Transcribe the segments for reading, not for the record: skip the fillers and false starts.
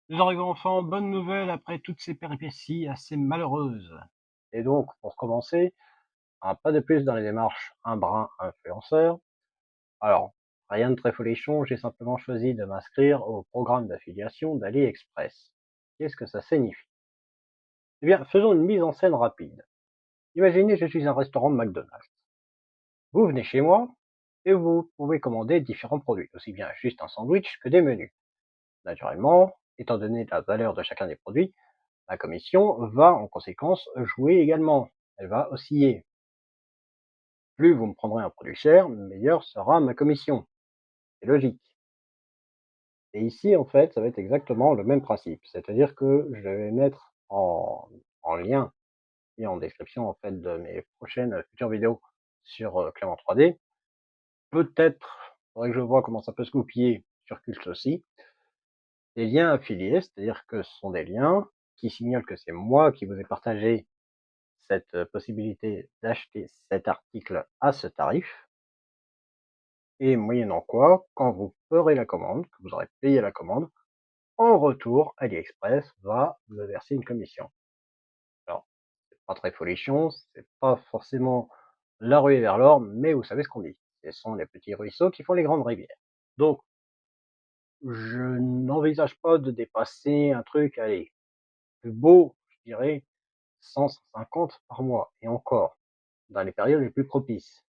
Nous arrivons enfin, bonne nouvelle après toutes ces péripéties assez malheureuses. Et donc, pour commencer, un pas de plus dans les démarches un brin influenceur. Alors, rien de très folichon, j'ai simplement choisi de m'inscrire au programme d'affiliation d'AliExpress. Qu'est-ce que ça signifie? Eh bien, faisons une mise en scène rapide. Imaginez, je suis un restaurant de McDonald's. Vous venez chez moi et vous pouvez commander différents produits, aussi bien juste un sandwich que des menus. Naturellement, étant donné la valeur de chacun des produits, la commission va en conséquence jouer également. Elle va osciller. Plus vous me prendrez un produit cher, meilleure sera ma commission. C'est logique. Et ici, en fait, ça va être exactement le même principe. C'est-à-dire que je vais mettre en lien et en description en fait de mes prochaines futures vidéos sur Clément 3D. Peut-être, faudrait que je vois comment ça peut se goupiller sur Cult aussi. Des liens affiliés, c'est-à-dire que ce sont des liens qui signalent que c'est moi qui vous ai partagé cette possibilité d'acheter cet article à ce tarif. Et moyennant quoi, quand vous ferez la commande, que vous aurez payé la commande, en retour, AliExpress va me verser une commission. Alors, c'est pas très folichon, c'est pas forcément la ruée vers l'or, mais vous savez ce qu'on dit. Ce sont les petits ruisseaux qui font les grandes rivières. Donc, je n'envisage pas de dépasser un truc, allez, plus beau, je dirais, 100, 150 par mois, et encore, dans les périodes les plus propices.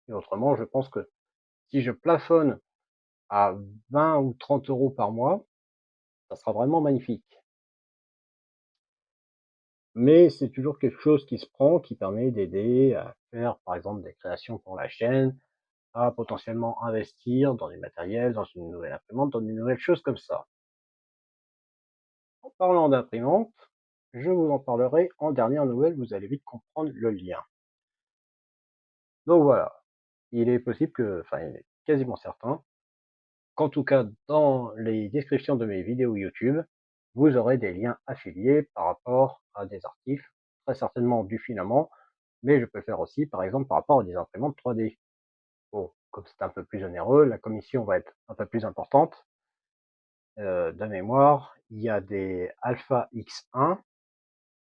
Et autrement, je pense que si je plafonne à 20 ou 30 euros par mois, ça sera vraiment magnifique. Mais c'est toujours quelque chose qui se prend, qui permet d'aider à faire, par exemple, des créations pour la chaîne, à potentiellement investir dans du matériel, dans une nouvelle imprimante, dans une nouvelle chose comme ça. En parlant d'imprimante, je vous en parlerai en dernière nouvelle, vous allez vite comprendre le lien. Donc voilà, il est possible que, enfin, il est quasiment certain, qu'en tout cas dans les descriptions de mes vidéos YouTube, vous aurez des liens affiliés par rapport à des articles, très certainement du filament, mais je peux le faire aussi, par exemple, par rapport à des imprimantes 3D. Bon, comme c'est un peu plus onéreux, la commission va être un peu plus importante. De mémoire, il y a des Alpha X1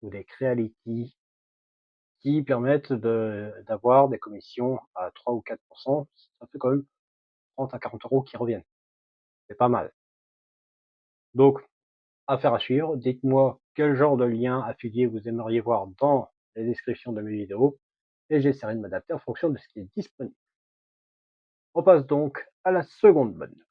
ou des Creality qui permettent d'avoir des commissions à 3 ou 4%. Ça fait quand même 30 à 40 euros qui reviennent. C'est pas mal. Donc, affaire à suivre. Dites-moi quel genre de lien affilié vous aimeriez voir dans les descriptions de mes vidéos et j'essaierai de m'adapter en fonction de ce qui est disponible. On passe donc à la seconde bonne nouvelle.